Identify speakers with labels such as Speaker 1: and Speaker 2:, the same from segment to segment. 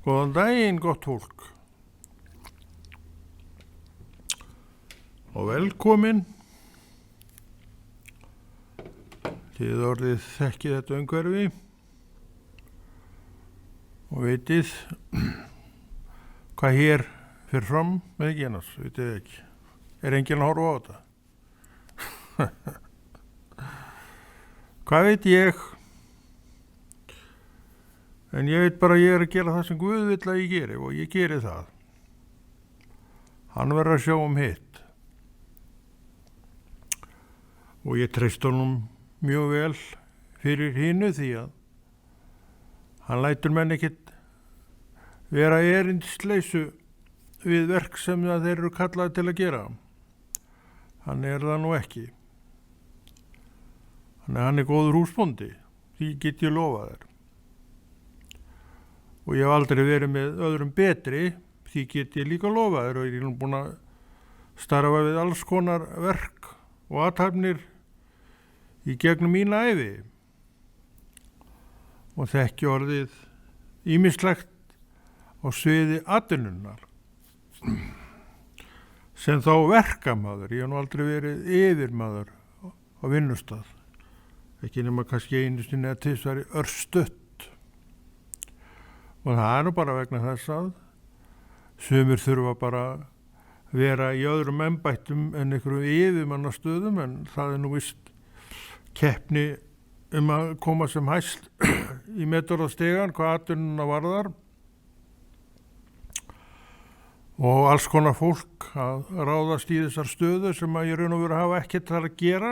Speaker 1: Góðan daginn, gott fólk. Og velkomin. Þið orðið þekkið þetta umhverfi og vitið hvað hér fyrir fram með ekki annars, vitið þið ekki. Er enginn að horfa á þetta? Hvað veit ég? En ég veit bara að ég er að gera það sem Guð vill að ég geri og ég geri það. Hann verður að sjá hitt. Og ég treysti honum mjög vel fyrir hinu því að hann lætur menn ekkert vera erindsleysu við verk sem þeir eru kallaði til að gera. Hann er það nú ekki. Hann er góður húsbóndi, því get ég lofað þér. Og ég hef aldrei verið með öðrum betri, því get ég líka lofað þér og ég er nú búin að starfa við alls konar verk og athafnir í gegnum mína ævi og þekki orðið ýmislegt á sviði atvinnunnar sem þá verkamaður. Ég hef nú aldrei verið yfirmaður á vinnustað, ekki nema kannski einu sinni eða tvisvar örstutt, og það er nú bara vegna þess að sumir þurfa bara að vera í öðrum embættum en einhverjum yfirmannastöðum, en það er nú vist keppni að koma sem hæst í metorðastegan hvað atvinnuna varðar og alls konar fólk að ráðast í þessar stöðu sem að ég raun og veru hafa ekkert þar að gera,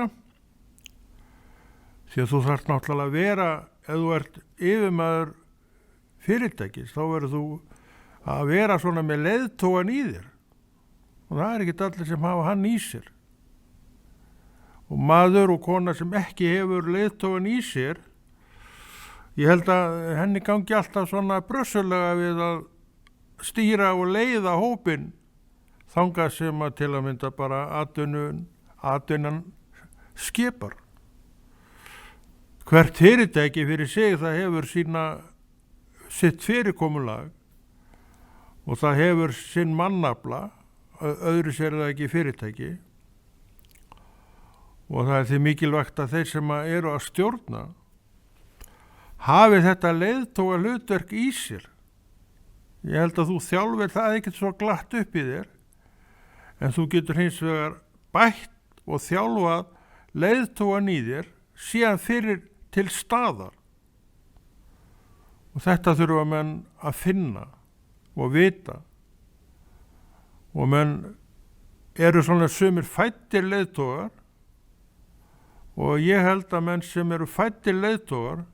Speaker 1: því að þú þarft náttúrulega að vera, ef þú ert yfirmaður fyrirtækis, þá verður þú að vera svona með leiðtogan í þér og það er ekkert allir sem hafa hann í sér. Og maður og kona sem ekki hefur leiðtogan í sér, ég held að henni gangi alltaf svona brössulega við að stýra og leiða hópinn þangað sem að til að mynda bara atvinnan skipar. Hvert fyrirtæki fyrir sig það hefur sitt fyrirkomulag og það hefur sinn mannafla, öðru sér það ekki fyrirtæki. Og það er því mikilvægt að þeir sem eru að stjórna hafi þetta leiðtoga hlutverk í sér. Ég held að þú þjálfir það ekkert svo glatt upp í þér, en þú getur hins vegar bætt og þjálfað leiðtogan í þér síðan fyrir til staðar. Og þetta þurfa menn að finna og vita. Og menn eru svona sumir fæddir leiðtogar, og ég held að menn sem eru fæddir leiðtogar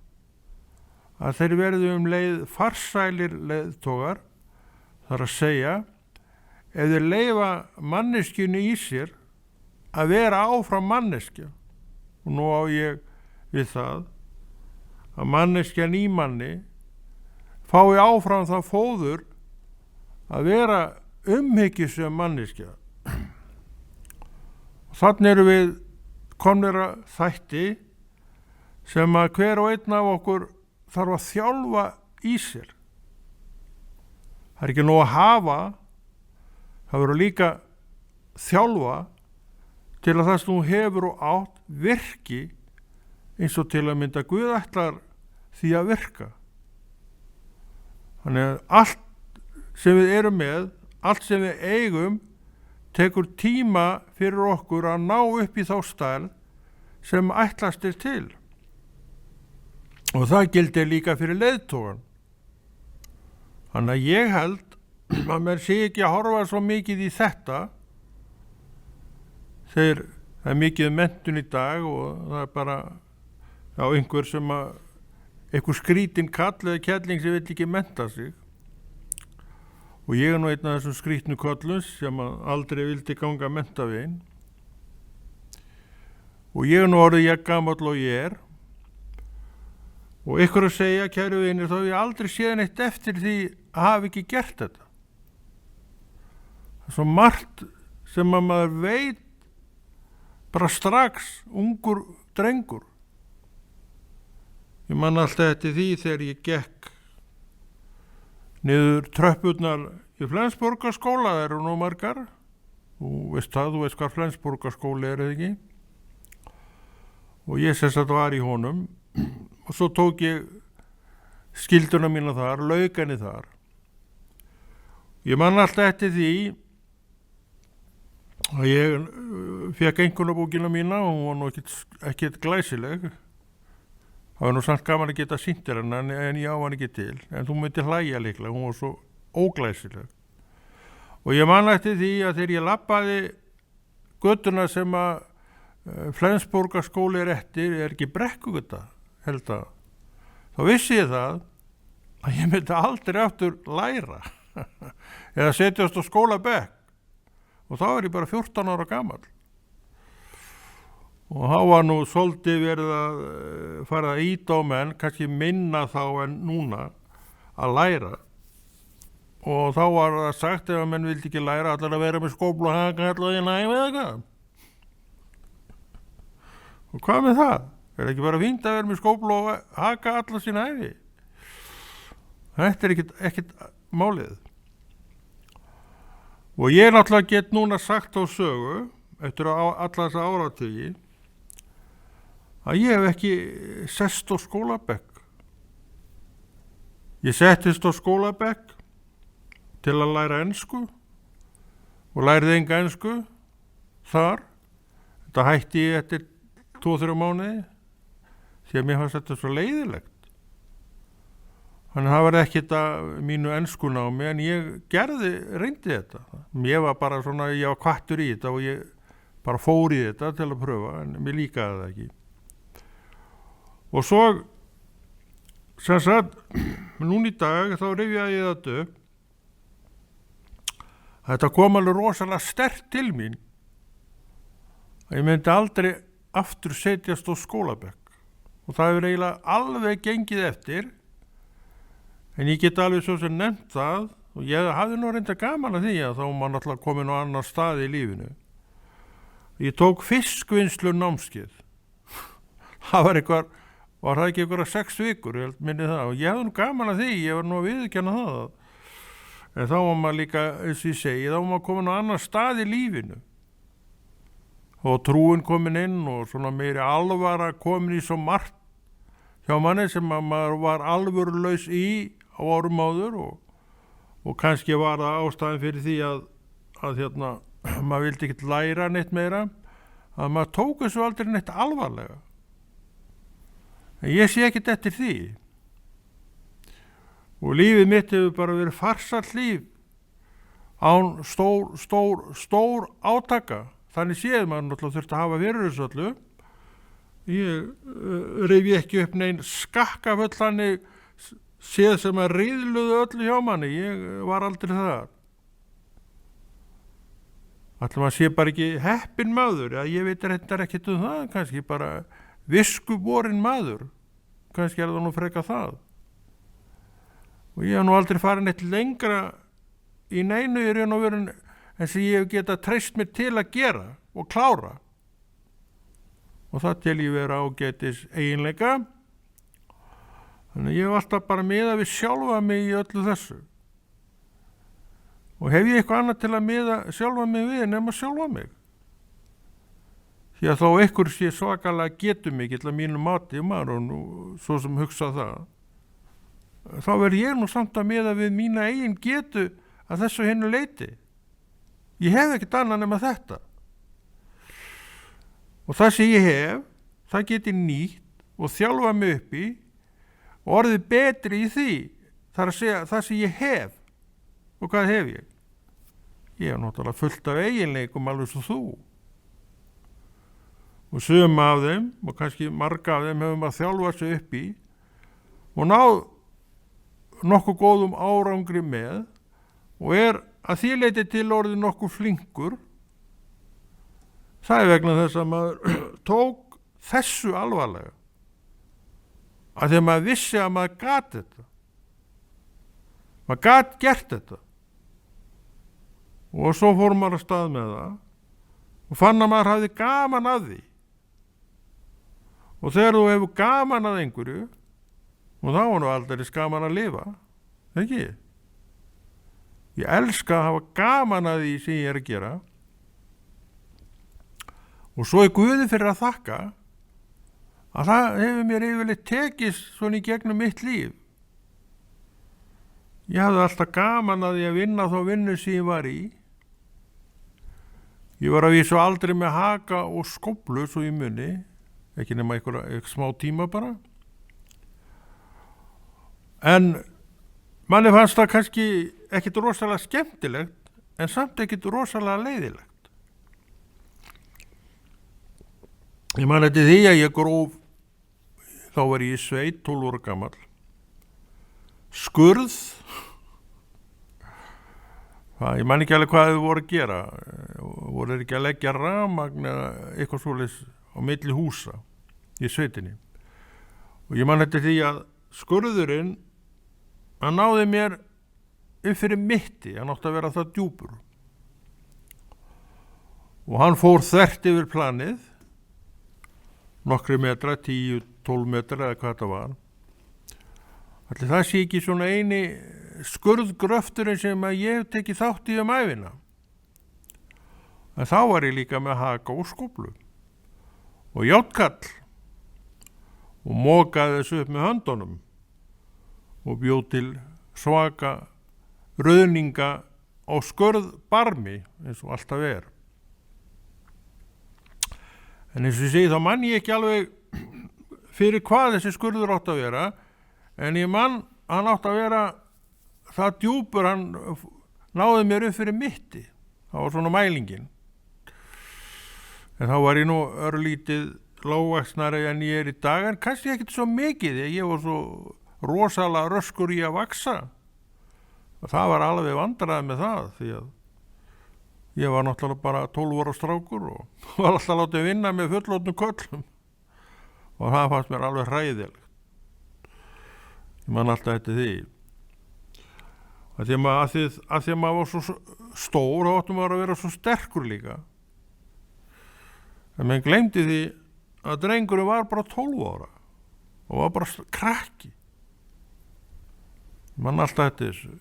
Speaker 1: að þeir verðu leið farsælir leiðtogar, þar að segja ef þeir leyfa manneskjunni í sér að vera áfram manneskja. Og nú á ég við það að manneskjan í manni fái áfram það fóður að vera umhyggjusöm manneskja. Og þannig eru við komnir að þætti sem að hver og einn af okkur þarf að þjálfa í sér. Það er ekki nóg að hafa, það verður líka þjálfa til að það sem þú hefur og átt virki eins og til að mynda Guð ætlar því að virka. Þannig að allt sem við erum með, allt sem við eigum, tekur tíma fyrir okkur að ná upp í þá stærð sem ætlast er til. Og það gildir líka fyrir leiðtogan. Þannig að ég held að mér sé ekki að horfa svo mikið í þetta. Það er mikið menntun í dag og það er bara einhver sem einhver skrítin kall eða kelling sem vill ekki mennta sig. Og ég er nú einn af þessum skrítnu köllum sem aldrei vildi ganga menntaveginn. Og ég er nú orðið ég gamall og ég er. Og ykkur að segja, kæru vinir, þá hef ég aldrei séð neitt eftir því að hafa ekki gert þetta. Það er svo margt sem að maður veit bara strax, ungur drengur. Ég man alltaf eftir því þegar ég gekk niður tröppurnar í Flensborgarskóla, það eru nú margar, þú veist hvað Flensborgarskóli er eða ekki, og ég sess að það var í honum og svo tók ég skilduna mína þar, lauk henni þar. Ég man alltaf eftir því að ég fekk einkunnabókina mína og hún var nú ekkert glæsileg. Það var nú samt gaman að geta sýnt þér hana en ég á hann ekki til, en þú myndi hlæja líklega, hún var svo óglæsileg. Og ég man eftir því að þegar ég labbaði götuna sem að Flensborgarskóli er eftir, er ekki Brekkugöta, held að, þá vissi ég það að ég myndi aldrei aftur læra eða setjast á skólabekk og þá er ég bara 14 ára gamall. Og þá var nú svolítið verið að fara að ýta á menn, kannski minna þá en núna, að læra. Og þá var það sagt ef að menn vildi ekki læra allar að vera með skóflu og haka allar í næmi eða hvað. Og hvað með það? Er ekki bara fínt að vera með skóflu og haka allar sín æfi? Þetta er ekkert málið. Og ég náttúrulega get núna sagt á sögu, eftir alla þessa áratugi, að ég hef ekki sest á skólabekk. Ég settist á skólabekk til að læra ensku og lærði enga ensku þar. Þetta hætti ég eftir 2-3 mánuði því að mér fannst þetta svo leiðilegt. Þannig að það var ekkert að mínu enskunámi en ég reyndi þetta. Ég var bara svona, ég var hvattur í þetta og ég bara fór í þetta til að pröfa en mér líkaði það ekki. Og svo, sem sagt, núna í dag þá rifjaði ég þetta upp. Þetta kom alveg rosalega sterkt til mín. Ég myndi aldrei aftur setjast á skólabekk. Og það hefur eiginlega alveg gengið eftir. En ég get alveg svo sem nefnt það og ég hafði nú reynda gaman að því að þá var náttúrulega komin á annar stað í lífinu. Ég tók fiskvinnslu námskeið. Það var það ekki einhverja 6 vikur, ég minni það. Og ég hafði nú gaman að því, ég var nú að viðurkenna það. En þá var maður líka, eins og ég segi, þá var maður komin á annar stað í lífinu. Og trúin komin inn og svona meiri alvara komin í svo margt hjá manni sem maður var alvörulaus í á árum áður og kannski var það ástæðan fyrir því að maður vildi ekki læra neitt meira, að maður tók þessu aldrei neitt alvarlega. En ég sé ekkert eftir því. Og lífið mitt hefur bara verið farsælt líf án stór átaka. Þannig séð maður náttúrulega þurfti að hafa fyrir þessu öllu. Ég reyfi ekki upp neinn skakkaföll þannig séð sem að riðluðu öllu hjá manni. Ég var aldrei þar. Ætlum að sé bara ekki heppinn maður. Ég veit reyndar ekkert um það. Kannski bara viskuborinn maður. Kannski er það nú freka það. Og ég hef nú aldrei farið neitt lengra í neinu í raun og veru en sem ég hef getað treyst mér til að gera og klára. Og það tel ég vera ágætis eiginleika. Þannig að ég hef alltaf bara miðað við sjálfa mig í öllu þessu. Og hef ég eitthvað annað til að miða sjálfa mig við nema sjálfa mig. Því að þó einhver sé svakalega getur mikill að mínu mati maður og nú svo sem hugsa það. Þá verð ég nú samt að miða við mína eigin getu að þessu hinnu leiti. Ég hef ekkert annað nema þetta. Og það sem ég hef, það get ég nýtt og þjálfa mig upp í og orðið betri í því. Það er að segja það sem ég hef. Og hvað hef ég? Ég hef náttúrulega fullt af eiginleikum alveg svo þú. Og suma af þeim, og kannski marga af þeim hefum að þjálfa sig upp í og náð nokkuð góðum árangri með og er að því leyti til orðið nokkuð flinkur. Það er vegna þess að maður tók þessu alvarlega. Að því að maður vissi að maður gat þetta. Maður gat gert þetta. Og svo fór maður að stað með það og fann að maður hafði gaman að því. Og þegar þú hefur gaman að einhverju og þá er nú aldrei gaman að lifa, ekki? Ég elska að hafa gaman að því sem ég er að gera. Og svo er Guði fyrir að þakka að það hefur mér yfirleitt tekist svona í gegnum mitt líf. Ég hafði alltaf gaman að því að vinna þá vinnu sem ég var í. Ég var að vísu aldrei með haka og skóflu svo í munni, ekki nema eitthvað smá tíma bara. En manni fannst það kannski ekkit rosalega skemmtilegt, en samt ekkit rosalega leiðilegt. Ég man eftir því að ég gróf, þá var ég í sveit, 12 ára gamall, skurð. Ég man ekki alveg hvað þau voru að gera. Voru ekki að leggja rafmagn eða eitthvað svoleiðis á milli húsa í sveitinni. Og ég man eftir því að skurðurinn, hann náði mér upp fyrir mitti, hann átti að vera það djúpur. Og hann fór þvert yfir planið, nokkri metra, 10-12 metra eða hvað þetta var. Allir það sé ekki svona eini skurðgröfturinn sem að ég hef tekið þátt í ævina. En þá var ég líka með haka og skóflu og járnkall og mokaði þessu upp með höndunum og bjóð til svaka rauðninga á skurðbarmi eins og alltaf er. En eins og ég segi þá man ég ekki alveg fyrir hvað þessi skurður átt að vera, en ég man hann átt að vera það djúpur, hann náði mér upp fyrir mitti. Það var svona mælingin. En þá var ég nú örlítið lágvaxnari en ég er í dag, en kannski ekkert svo mikið, ég var svo rosalega röskur í að vaksa. Og það var alveg vandræði með það, því að ég var náttúrulega bara 12 ára strákur og var alltaf látið vinna með fullorðnum körlum. Og það fannst mér alveg hræðilegt. Ég man alltaf eftir því. Að því að maður var svo stór, þá áttum maður að vera svo sterkur líka. En menn gleymdi því að drengurinn var bara 12 ára og var bara krakki. Ég man alltaf eftir þessu.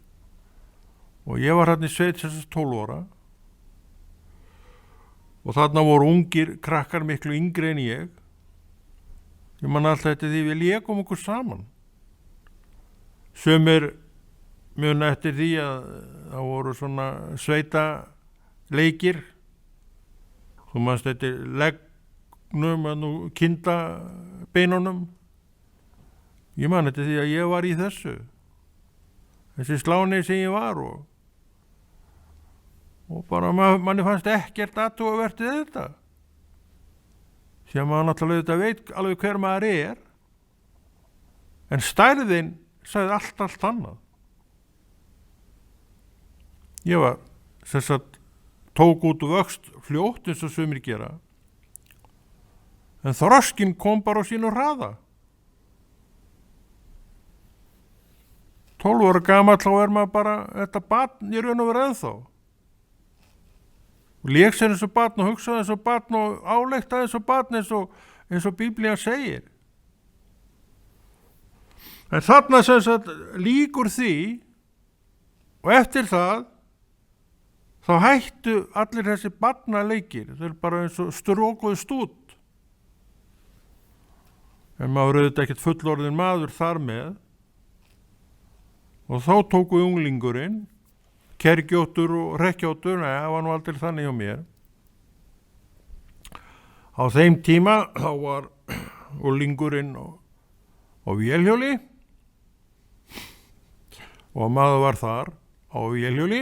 Speaker 1: Og ég var hérna í sveit þessast 12 ára. Og þarna voru ungir krakkar miklu yngri en ég. Ég man alltaf eftir því við lékum okkur saman. Sumir muna eftir því að það voru svona sveita leikir. Þú manst eftir leggnum og kindabeinunum. Ég man eftir því að ég var í þessu. Þessi sláni sem ég var og bara manni fannst ekkert athugavert við þetta. Sem maður náttúrulega þetta veit alveg hver maður er. En stærðin sagði allt annað. Ég var tók út vöxt fljótt eins og sumir gera. En þroskinn kom bara á sínu hraða. 12 ára gamall þá er maður bara þetta barn í raun og veru ennþá. Og lék sér eins og barn og hugsaði eins og barn og álektaði eins og barn eins og Biblían segir. En þarna líkur því og eftir það þá hættu allir þessi barnaleikir. Þeir bara eins og strókuðust út. En maður auðvitað ekkert fullorðin maður þar með. Og þá tóku unglingurinn, kergjóttur og rekkjóttur, það var nú aldrei þannig hjá mér. Á þeim tíma þá var unglingurinn á vélhjóli og maður var þar á vélhjóli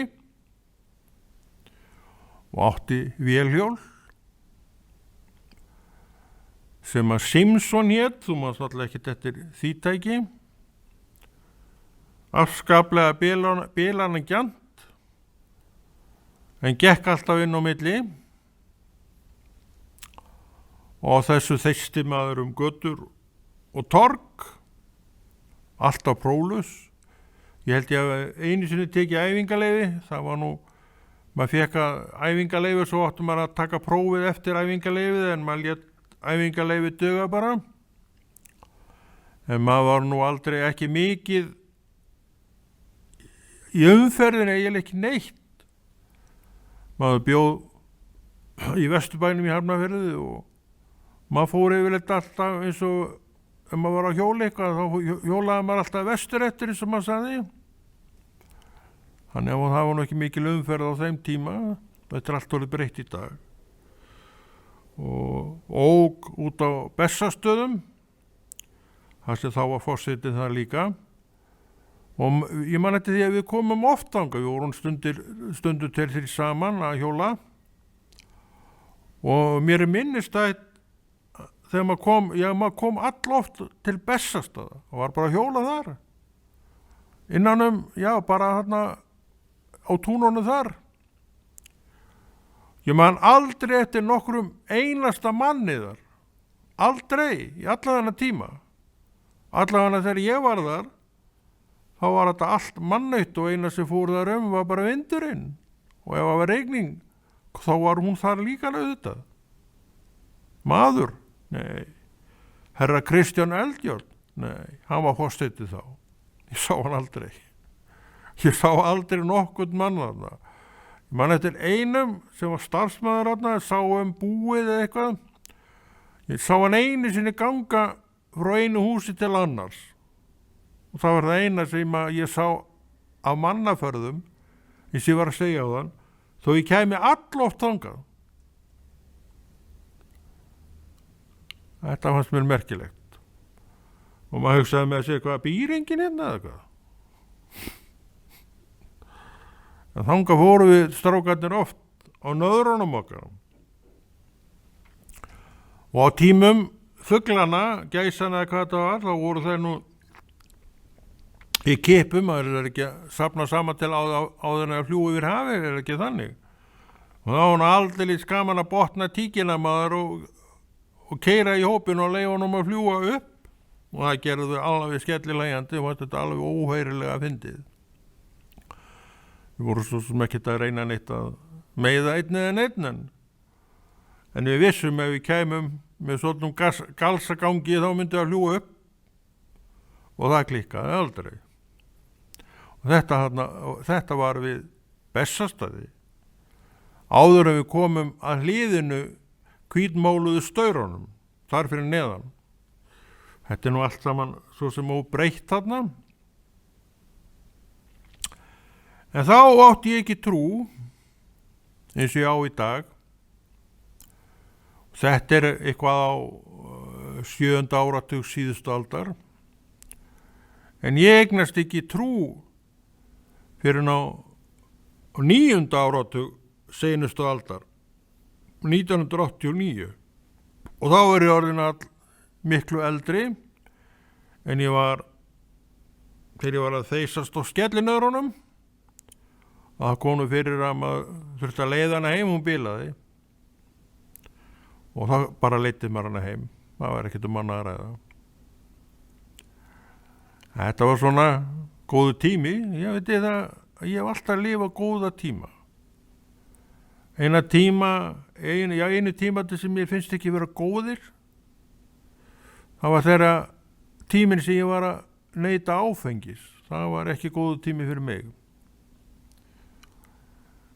Speaker 1: og átti vélhjól sem að Simpson hét, þú maður náttúrulega ekkert eftir því tæki, afskaplega bílana gjant, en gekk alltaf inn á milli og þessu þeisti maður götur og torg, alltaf próflaus. Ég held ég að einu sinni tekið æfingaleyfi, það var nú, maður fekk æfingaleyfi, svo átti maður að taka prófið eftir æfingaleyfið, en maður lét æfingaleyfi duga bara. En maður var nú aldrei ekki mikið í umferðinni eiginlega ekki neitt. Maður bjóð í Vesturbænum í Hafnarfirði og maður fór yfirleitt alltaf eins og ef maður var á hjóli eitthvað þá hjólaði maður alltaf vestur eftir eins og maður sagði. Þannig að það var nú ekki mikil umferð á þeim tíma. Þetta er allt orðið breytt í dag. Og ók út á Bessastöðum, það sem þá var forsetið það líka. Og ég man eftir því að við komum oft þangað, við vorum stundur til því saman að hjóla. Og mér minnist að þegar maður kom alloft til Bessastöða og var bara að hjóla þar. Innan bara þarna á túnunum þar. Ég man aldrei eftir nokkrum einasta manni þar. Aldrei, í alla þennan tíma. Alla þennan þegar ég var þar, þá var þetta allt mannautt og eina sem fór þar var bara vindurinn. Og ef það var regning, þá var hún þar líka auðvitað. Maður? Nei. Herra Kristján Eldjárn? Nei, hann var forsetið þá. Ég sá hann aldrei. Ég sá aldrei nokkurn mann þarna. Ég man eftir einum sem var starfsmaður þarna, sá búið eða eitthvað. Ég sá hann einu sinni ganga frá einu húsi til annars. Og það var það eina sem ég sá af mannaförðum, eins og ég var að segja á þann, þó ég kæmi alloft þangað. Þetta fannst mér merkilegt. Og maður hugsaði með að segja, hvað býr enginn hérna eða eitthvað? En þangað fóru við strákarnir oft á nöðrunum okkar. Og á tímum fuglana, gæsana eða hvað það var, þá voru þeir nú í kipum, það er ekki að safna saman til áður en að fljúga yfir hafið, er ekki þannig. Og þá var hann aldrei skaman að botna tíkina maður og keyra í hópin og leyfa honum að fljúga upp. Og það gerðu alveg skellilegandi og þetta alveg óheyrilega fyndið. Við vorum svo sem ekkert að reyna neitt að meiða einn eða neitt, en við vissum ef við kæmum með svonum galsagangi þá myndi að fljúga upp og það klikkaði aldrei. Og þetta var við Bessastaði. Áður en við komum að hliðinu hvítmáluðu staurunum, þar fyrir neðan. Þetta er nú allt saman svo sem óbreytt þarna. En þá átti ég ekki trú, eins og ég á í dag. Þetta er eitthvað á 7. áratug síðustu aldar. En ég eignast ekki trú fyrir á 9. áratug seinustu aldar, 1989. Og þá er ég orðin all miklu eldri, en þegar ég var að þeysast á skellinöðrunum, að það konu fyrir að maður þurfti að leiða hana heim, hún bilaði. Og það bara leiddi maður hana heim. Það var ekkert annað að ræða. Þetta var svona góðu tími. Ég veit ég hef alltaf lifað góða tíma. Einu tíma sem ég finnst ekki vera góðir. Það var þeirra tíminn sem ég var að neyta áfengis. Það var ekki góðu tími fyrir mig.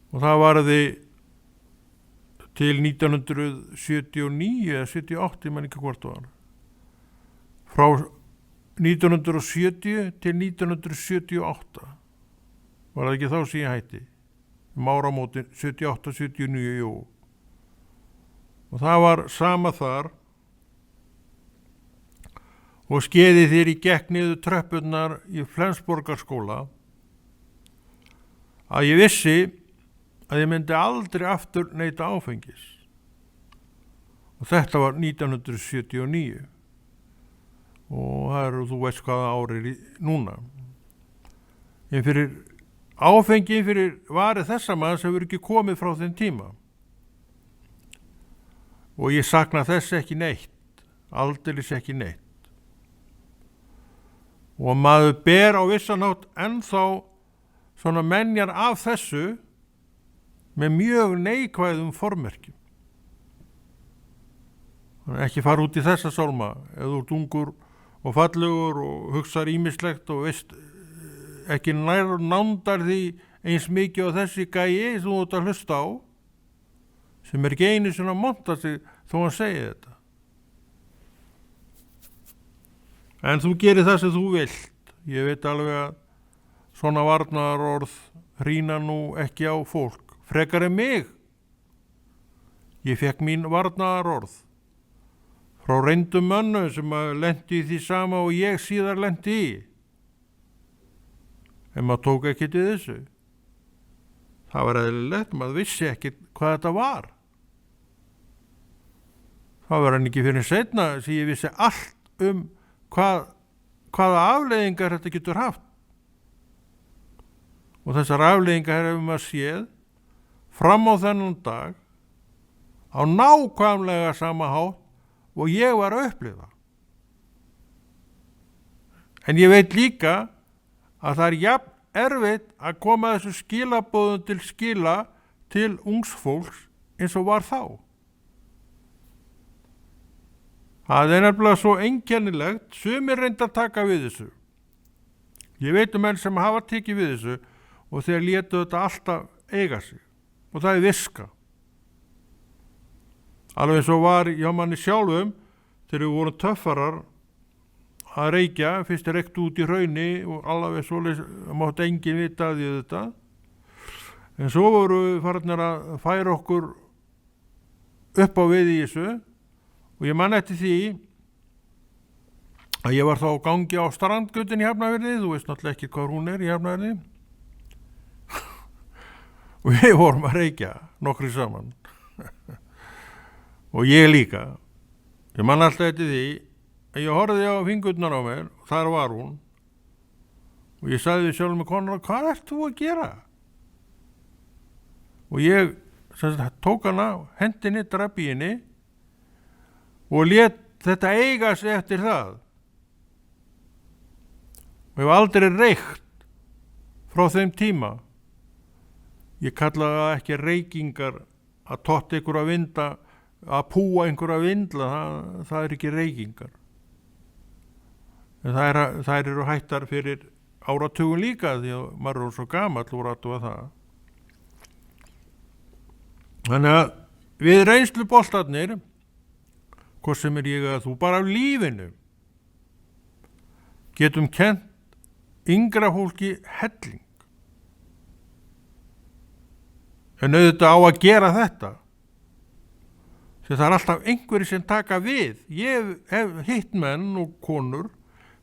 Speaker 1: Og það varði til 1979 eða 78, ég man ekki hvort það var. Frá 1970 til 1978 var það ekki þá sem ég hætti. Áramótin 78-79, jú. Og það var sama þar. Og skeiði þegar ég gekk niður tröppurnar í Flensborgarskóla að ég vissi að ég myndi aldrei aftur neyta áfengis. Og þetta var 1979. Og það þú veist hvaða ári núna. En áfengi fyrir varið þessa maður sem hefur ekki komið frá þeim tíma. Og ég sakna þess ekki neitt. Aldeilis ekki neitt. Og maður ber á vissanátt ennþá svona menjar af þessu með mjög neikvæðum formerkjum. Þannig ekki fara út í þessa sálma ef þú ert ungur og fallegur og hugsar ýmislegt og veist ekki nándar því eins mikið á þessi gæi sem þú ert að hlusta á, sem ekki einu sinni að monta sig þó hann segi þetta. En þú gerir það sem þú vilt. Ég veit alveg að svona varnaðarorð hrýna nú ekki á fólk, frekar en mig. Ég fekk mín varnaðarorð frá reyndum mönnum sem lenti í því sama og ég síðar lenti í. En maður tók ekki til þessu. Það var eðlilegt, maður vissi ekki hvað þetta var. Það var hann ekki fyrir seinna sem ég vissi allt hvaða afleiðingar þetta getur haft. Og þessar afleiðingar hefur maður séð fram á þennan dag á nákvæmlega sama hátt og ég var að upplifa. En ég veit líka að það er jafn erfitt að koma þessu skilaboðum til skila til ungs fólks eins og var þá. Það er nefnilega svo einkennilegt, sumir reynda að taka við þessu. Ég veit menn sem hafa tekið við þessu og þeir létu þetta alltaf eiga sig. Og það er viska. Alveg eins og var hjá manni sjálfum þegar við vorum töffarar að reykja, fyrst reykt út í hrauni og alveg svoleiðis mátt enginn vita af því þetta. En svo voru við farnir að færa okkur upp á við í þessu og ég man eftir því að ég var þá á gangi á Strandgötunni í Hafnarfirði, þú veist náttúrulega ekki hvað hún er í Hafnarfirði. Og við vorum að reykja nokkri saman. Og ég líka. Ég man alltaf eftir því að ég horfði á fingurnar á mér og þar var hún. Og ég sagði við sjálf með konuna, hvað ert þú að gera? Og ég tók hana, hendinni, drabbi henni og lét þetta eiga sig eftir það. Og ég hef aldrei reykt frá þeim tíma. Ég kallaði það ekki reykingar að totta ykkur að vinda, að púa einhverja vindla, það er ekki reykingar. En þær eru hættar fyrir áratugum líka því að maður er svo gamall úr aðtúa það. Þannig að við reynsluboltarnir, hvort sem er ég að þú, bara af lífinu, getum kennt yngra fólki helling. En auðvitað á að gera þetta. Því það er alltaf einhverjir sem taka við. Ég hef hitt menn og konur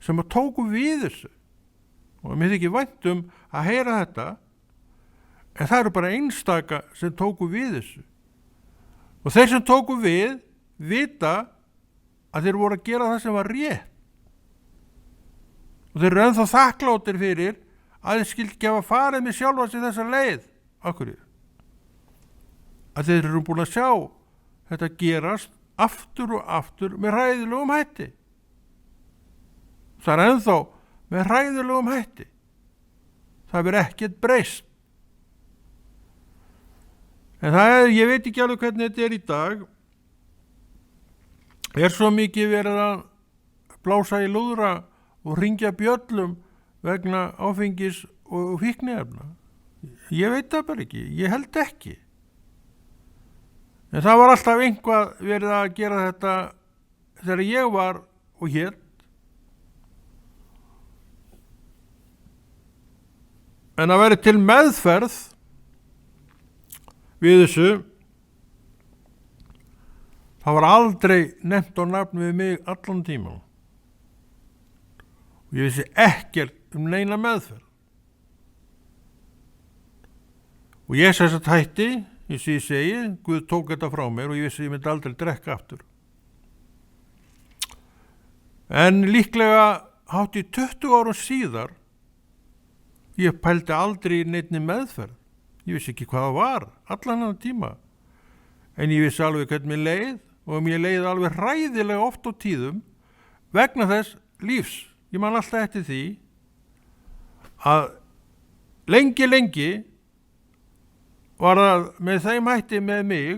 Speaker 1: sem að tóku við þessu. Og mér þykir vænt að heyra þetta. En það eru bara einstaka sem tóku við þessu. Og þeir sem tóku við vita að þeir voru að gera það sem var rétt. Og þeir eru ennþá þakkláttir fyrir að þeir skyldi gefa farið með sjálfa sig þessa leið. Akkur að þeir eru búin að sjá þetta gerast aftur og aftur með hræðilegum hætti. Það er ennþá með hræðilegum hætti. Það er ekkert breyst. En ég veit ekki alveg hvernig þetta er í dag. Er svo mikið verið að blása í lúðra og hringja bjöllum vegna áfengis og fíkniefna? Ég veit það bara ekki. Ég held ekki. En það var alltaf einhvað verið að gera þetta þegar ég var og hét. En að vera til meðferð við þessu, það var aldrei nefnt á nafn við mig allan tíma. Og ég vissi ekkert neina meðferð. Og ég þess að hætti, eins og ég segi, Guð tók þetta frá mér og ég vissi að ég myndi aldrei drekka aftur. En líklega hátt í 20 árum síðar, ég pældi aldrei í neinni meðferð. Ég vissi ekki hvað það var, allan þennan tíma. En ég vissi alveg hvernig mér leið og mér leið alveg hræðilega oft á tíðum vegna þess lífs. Ég man alltaf eftir því að lengi var það með þeim hætti með mig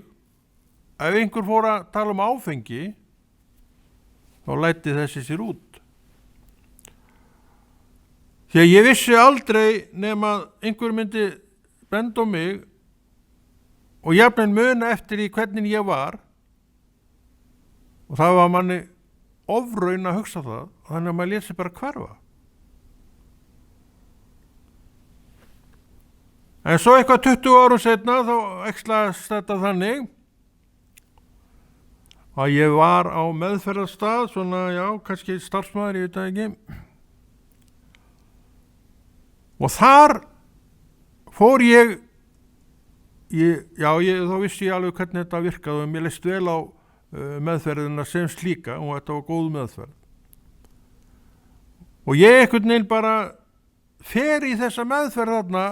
Speaker 1: ef einhver fór að tala um áfengi þá lætti þessi sér út. Því að ég vissi aldrei nema einhver myndi benda á mig og jafnvel muna eftir í hvernig ég var, og það var manni ofraun að hugsa það, þannig að maður lét sig bara hverfa. En svo eitthvað 20 árum seinna þá æxlaðist þetta þannig að ég var á meðferðarstað, svona, já, kannski starfsmaður, ég veit það ekki. Og þar fór þá vissi ég alveg hvernig þetta virkaði og mér leist vel á meðferðina sem slíka og þetta var góð meðferð. Og ég einhvern veginn bara fer í þessa meðferð þarna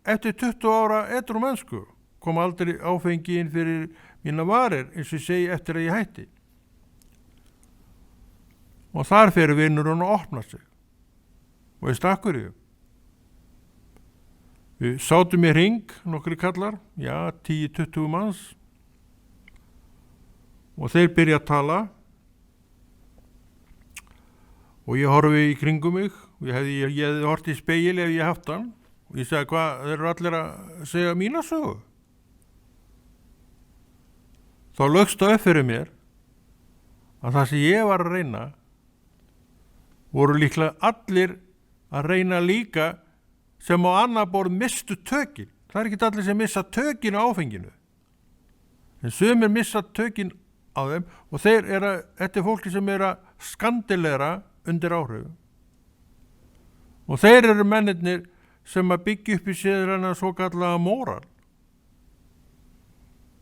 Speaker 1: eftir 20 ára edrú mennsku, kom aldrei áfengi inn fyrir mína varir, eins og ég segi, eftir að ég hætti. Og þar fer vinurinn að opna sig. Og ég stakkur í. Við sátum í hring, nokkri kallar, já, 10-20 manns. Og þeir byrja að tala. Og ég horfi í kringum mig. Ég hefði hort í spegil ef ég haft hann. Og ég sagði, hvað, þeir eru allir að segja mína sögu? Þá lögst það upp fyrir mér að það sem ég var að reyna voru líklega allir að reyna líka sem á annað borð mistu tökin. Það er ekki allir sem missa tökin á áfenginu. En sumir missa tökin á þeim og þetta er fólki sem eru skandilera undir áhrifum. Og þeir eru mennirnir sem að byggja upp í sér hennar svo kallaða móral.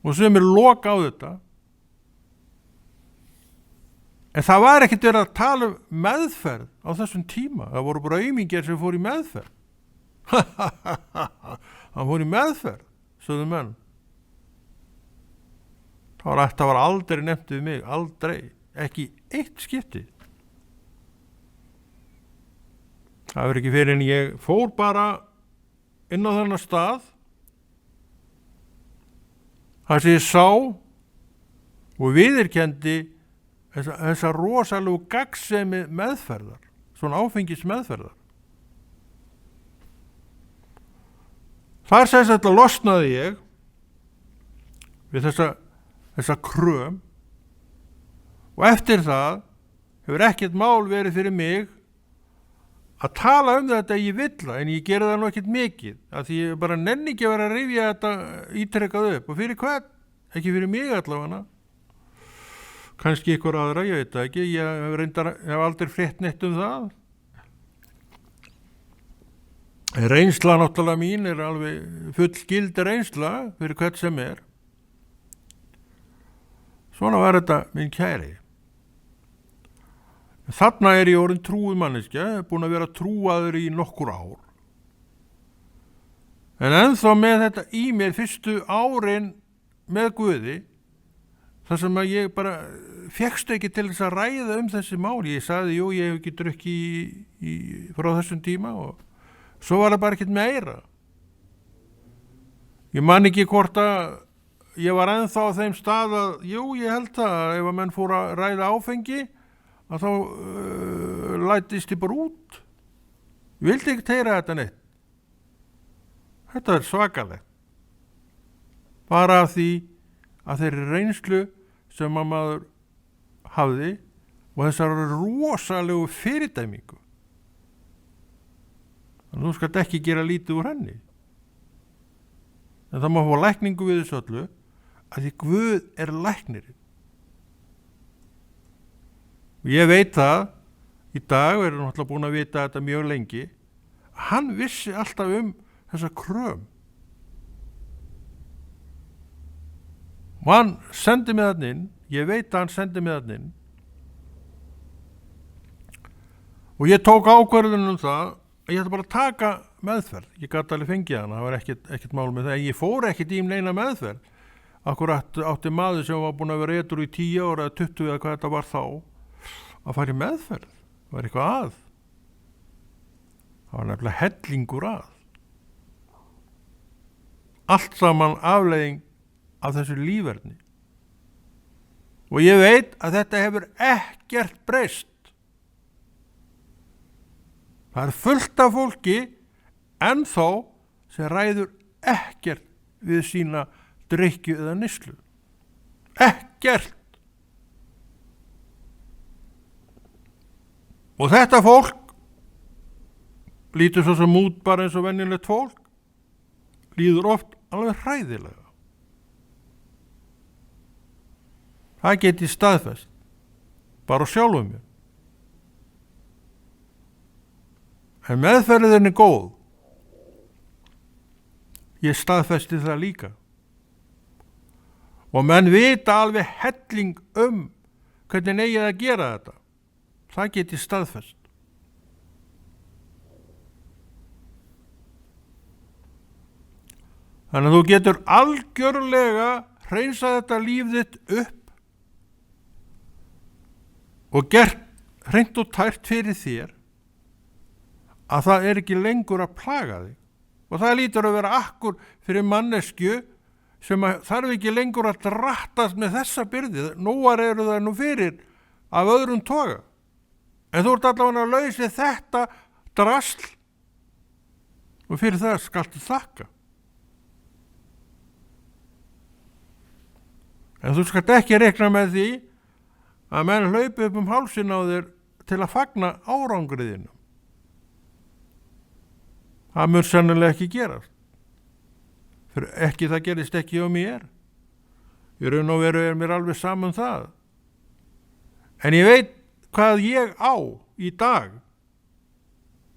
Speaker 1: Og sem loka á þetta. En það var ekkert verið að tala um meðferð á þessum tíma. Það voru bara aumingjar sem fór í meðferð. Hann fór í meðferð, sögðu menn. Það var aldrei nefnt við mig, aldrei. Ekki eitt skipti. Það var ekki fyrir en ég fór bara inn á þennan stað þar sem ég sá og viðurkenndi þessa rosalegu gagnsemi meðferðar, svona áfengis meðferðar. Þar sem þetta losnaði ég við þessa kröm og eftir það hefur ekkert mál verið fyrir mig að tala um þetta ég vill, en ég gera það nú ekkert mikið, af því ég bara nenni ekki að vera að rifja þetta ítrekkað upp. Og fyrir hvern? Ekki fyrir mig allavega. Kannski ykkur aðra, ég veit það ekki. Ég hef aldrei frétt neitt um það. Reynsla náttúrulega mín er alveg fullgild reynsla fyrir hvern sem er. Svona var þetta minn kæri. Þarna er ég orðin trúið manneskja, búin að vera trúaður í nokkur ár. En ennþá með þetta í mér fyrstu árin með Guði, þar sem að ég bara fékkst ekki til þess að ræða um þessi mál. Ég sagði, jú, ég hef ekki drukkið frá þessum tíma og svo var það bara ekkert meira. Ég man ekki hvort að ég var ennþá á þeim stað að, jú, ég held að ef að menn fór að ræða áfengi, að þá lætist ég bara út. Ég vildi ekki heyra þetta neitt. Þetta er svakalegt. Bara af því að þeirri reynslu sem að maður hafði og þessar rosalegu fyrirdæmingu. Þannig þú skalt ekki gera lítið úr henni. En það má fá lækningu við þessu öllu að því Guð er læknirinn. Ég veit það, í dag er náttúrulega búin að vita þetta mjög lengi, hann vissi alltaf um þessa kröm. Og hann sendi mig þarna inn, ég veit að hann sendi mig þarna inn, og ég tók ákvörðun um það að ég ætla bara að taka meðferð. Ég gat alveg fengið hana, það var ekkert mál með það, en ég fór ekkert í neina meðferð. Akkurat átti maður sem var búin að vera edrú í 10 ára eða 20 eða hvað þetta var þá, að fara í meðferð. Það var eitthvað að. Það var nefnilega hellingur að. Allt saman afleiðing af þessu lífverðni. Og ég veit að þetta hefur ekkert breyst. Það er fullt af fólki ennþá sem ræður ekkert við sína drykkju eða neyslu. Ekkert. Og þetta fólk lítur svo sem út bara eins og venjulegt fólk, líður oft alveg hræðilega. Það geti staðfest, bara sjálfum mér. En meðferðin er góð. Ég staðfesti það líka. Og menn vita alveg helling hvernig eigið að gera þetta. Það geti staðfest. Þannig að þú getur algjörlega hreinsað þetta líf þitt upp og gert hreint og tært fyrir þér að það er ekki lengur að plaga þig. Og það lítur að vera akkur fyrir manneskju sem þarf ekki lengur að drattast með þessa byrði. Nóar eru það nú fyrir af öðrum toga. En þú ert allavega að lausi þetta drasl og fyrir það skaltu þakka. En þú skalt ekki rekna með því að menn hlaupi upp hálsin á þér til að fagna árangriðinu. Það mun sennilega ekki gerast. Fyrir ekki það gerist ekki á mér. Í raun og veru mér alveg saman það. En ég veit hvað ég á í dag.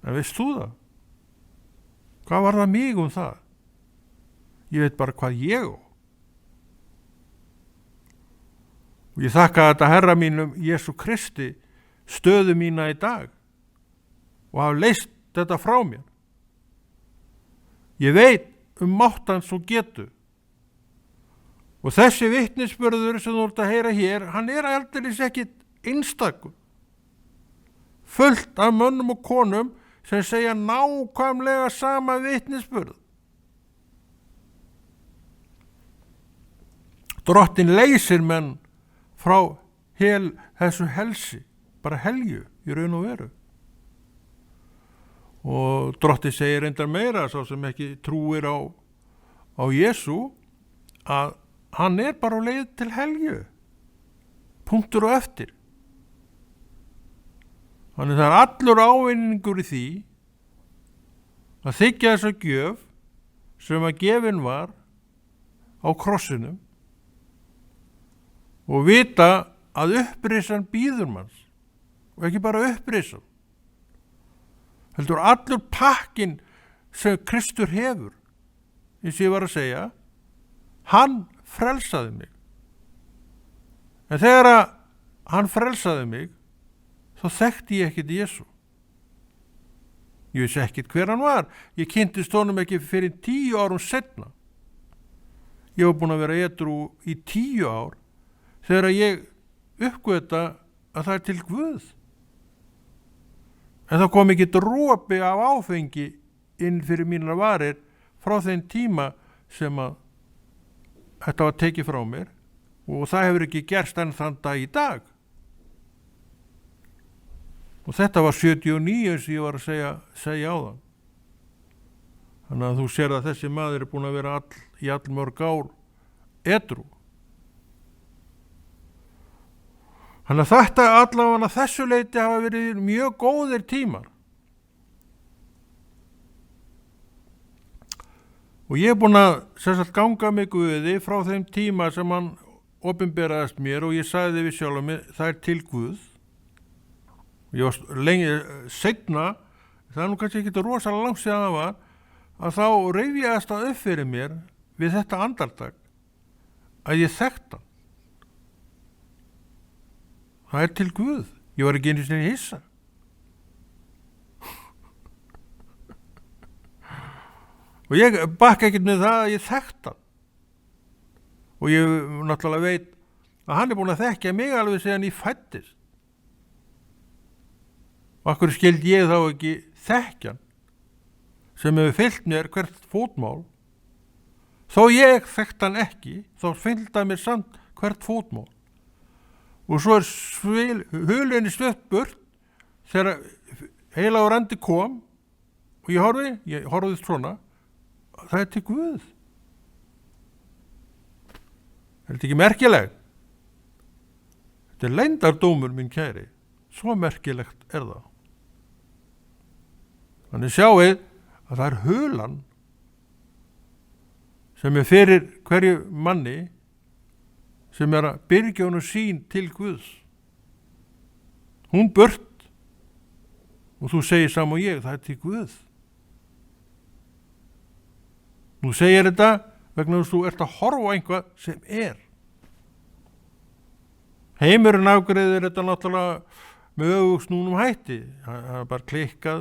Speaker 1: En veist þú það? Hvað var það mig það? Ég veit bara hvað ég á. Og ég þakka þetta Herra mínum Jesú Kristi stöðu mína í dag og hafa leyst þetta frá mér. Ég veit máttans og getu. Og þessi vitnisburður sem þú ert að heyra hér, hann er aldeilis ekkit einstakur. Fullt af mönnum og konum sem segja nákvæmlega sama vitnisburð. Drottinn leysir menn frá þessu helsi, bara helju í raun og veru. Og Drottinn segir reyndar meira, sá sem ekki trúir á Jesú, að hann er bara á leið til helju. Punktur og eftir. Þannig það er allur ávinningur í því að þiggja þessa gjöf sem að gefin var á krossinum og vita að upprisan bíður manns og ekki bara upprisan. Heldur allur pakkin sem Kristur hefur, eins og ég var að segja, hann frelsaði mig. En þegar hann frelsaði mig, þá þekkti ég ekkert Jesú. Ég vissi ekkert hver hann var. Ég kynntist honum ekki fyrir 10 árum seinna. Ég var búin að vera edrú í 10 ár þegar ég uppgöta að það er til Guð. En það kom ekki dropi af áfengi inn fyrir mínar varir frá þeim tíma sem að þetta var tekið frá mér og það hefur ekki gerst enn þann dag í dag. Og þetta var 79 eins og ég var að segja á það. Þannig að þú sér að þessi maður er búin að vera í allmörg ár edrú. Þannig að þetta allavega þessu leyti hafa verið mjög góðir tímar. Og ég er búin að ganga mig Guði frá þeim tíma sem hann opinberaðist mér og ég sagði við sjálf mig, það er til Guð. Ég var lengi seinna, það er nú kannski ekki rosalega langt síðan það var, að þá rifjaðist það upp fyrir mér við þetta andartak að ég þekkti hann. Það er til Guð. Ég var ekki einu sinni hissa. Og ég bakka ekkert með það að ég þekkti hann. Og ég náttúrulega veit að hann er búin að þekkja mig alveg síðan ég fæddist. Og af hverju skildi ég þá ekki þekkja hann sem hefur fylgt mér hvert fótmál. Þó ég þekkti hann ekki, þá fylgdi mér samt hvert fótmál. Og svo er hulunni stutt burt þegar heilagur andi kom og ég horfði svona, það til Guð. Er þetta ekki merkileg? Þetta leyndardómur, minn kæri. Svo merkilegt það. Þannig sjáið að það hulan sem fyrir hverju manni sem að byrgja honum sín til Guðs. Hún burt og þú segir sam og ég, það til Guð. Nú segir þetta vegna þess að þú ert að horfa á einhvað sem Heimurinn afgreiðir þetta náttúrulega með öfugsnúnum hætti. Það bara klikkað,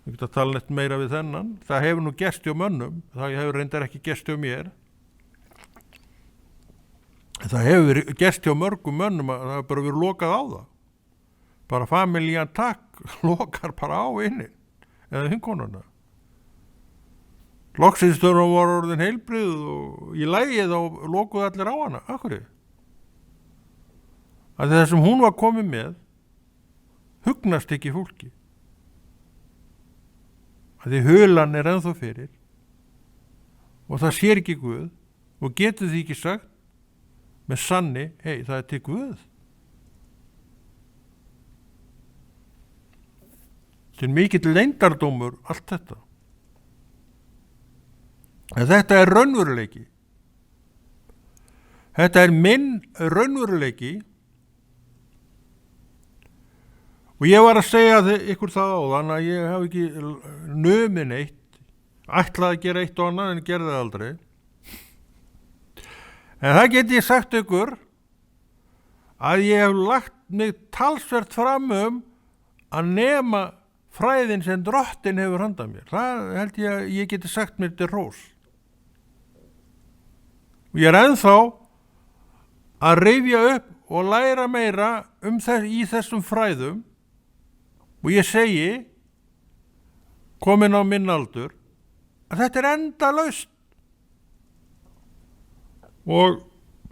Speaker 1: við getum að tala neitt meira við þennan. Það hefur nú gerst hjá mönnum, það hefur reyndar ekki gerst hjá mér. Það hefur gerst hjá mörgum mönnum að það hefur bara verið lokað á það. Bara familjan takk, lokar bara á inni, eða hinkonuna. Loksinstöðunum var orðin heilbrigð og í lagi þá lokuðu allir á hana. Akkurri? Að það sem hún var komið með hugnast ekki fólki. Að því hulan ennþá fyrir og það sér ekki Guð og getur því ekki sagt með sanni, hei, það til Guð. Til mikill leyndardómur allt þetta. En þetta raunveruleiki. Þetta minn raunveruleiki. Og ég var að segja ykkur það áðan að ég hef ekki numið neitt, ætlaði að gera eitt og annað en gerði það aldrei. En það get ég sagt ykkur að ég hef lagt mig talsvert fram að nema fræðin sem Drottin hefur handað mér. Það held ég geti sagt mér til rós. Og ég ennþá að rifja upp og læra meira í þessum fræðum. Og ég segi, komin á minn aldur, að þetta endalaust. Og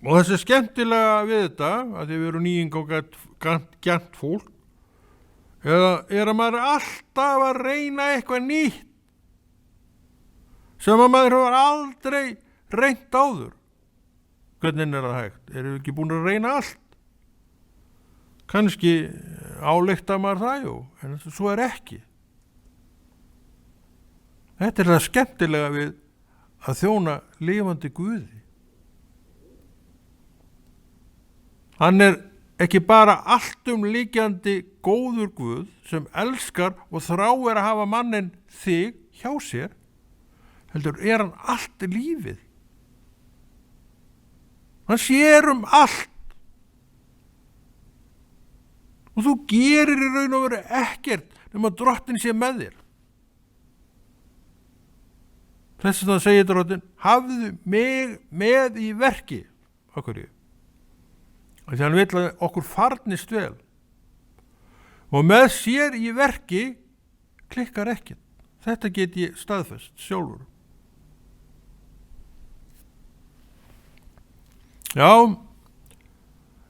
Speaker 1: þessi skemmtilega við þetta, að þið veru nýjung og gænt fólk, að maður alltaf að reyna eitthvað nýtt, sem að maður hefur aldrei reynt áður. Hvernig það hægt? Erum við ekki búin að reyna allt? Kannski álykta maður það, en svo ekki. Þetta það skemmtilega við að þjóna lifandi Guði. Hann ekki bara alltumlíkjandi góður Guð sem elskar og þráir að hafa manninn þig hjá sér, heldur hann allt lífið. Hann sér allt. Og þú gerir í raun og veru ekkert nema Drottin sé með þér. Þess að það segir Drottin, hafðu mig með í verki. Okkur ég. Því hann vill að okkur farnist vel. Og með sér í verki klikkar ekkert. Þetta get ég staðfest sjálfur. Já,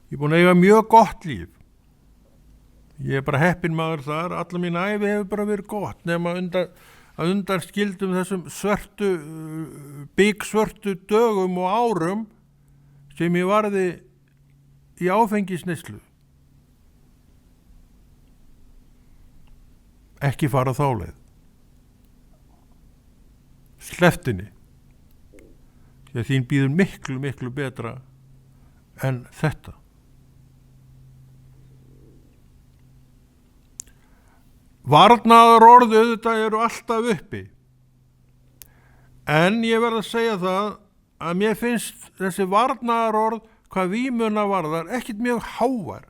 Speaker 1: ég búin að eiga mjög gott líf. Ég bara heppinn maður þar, alla mín ævi hefur bara verið gott, nema að undan skildum þessum bigsvörtu dögum og árum sem ég varði í áfengisneyslu. Ekki fara þá leið. Sleftinni. Því að þín býður miklu, miklu betra en þetta. Varnaðar orð auðvitað eru alltaf uppi. En ég verð að segja það að mér finnst þessi varnaðar orð hvað vímuna varðar ekkert mjög hávær.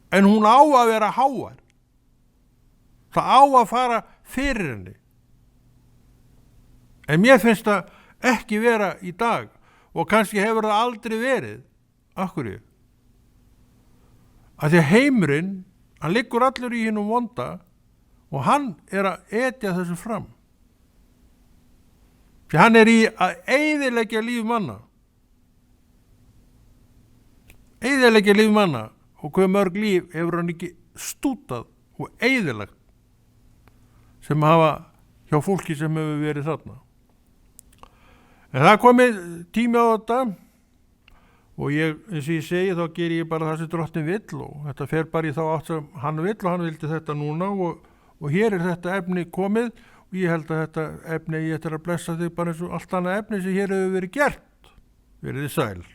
Speaker 1: En hún á að vera hávær. Það á að fara fyrir henni. En mér finnst það ekki vera í dag og kannski hefur það aldrei verið. Af hverju? Af því að heimurinn, hann liggur allur í hinum vonda og hann að etja þessu fram. Því hann í að eyðileggja líf manna. Eyðileggja líf manna og hver mörg líf hefur hann ekki stútað og eyðilagt sem hafa hjá fólki sem hefur verið þarna. En það komið tími á þetta og ég, eins og ég segi, þá ger ég bara það sem Drottinn vill og þetta fer bara í þá átt sem hann vill og hann vildi þetta núna og hér er þetta efni komið og ég held að þetta efni ég ætla að blessa þig bara eins og allt annað efni sem hér hefur verið gert. Verið þið sæl.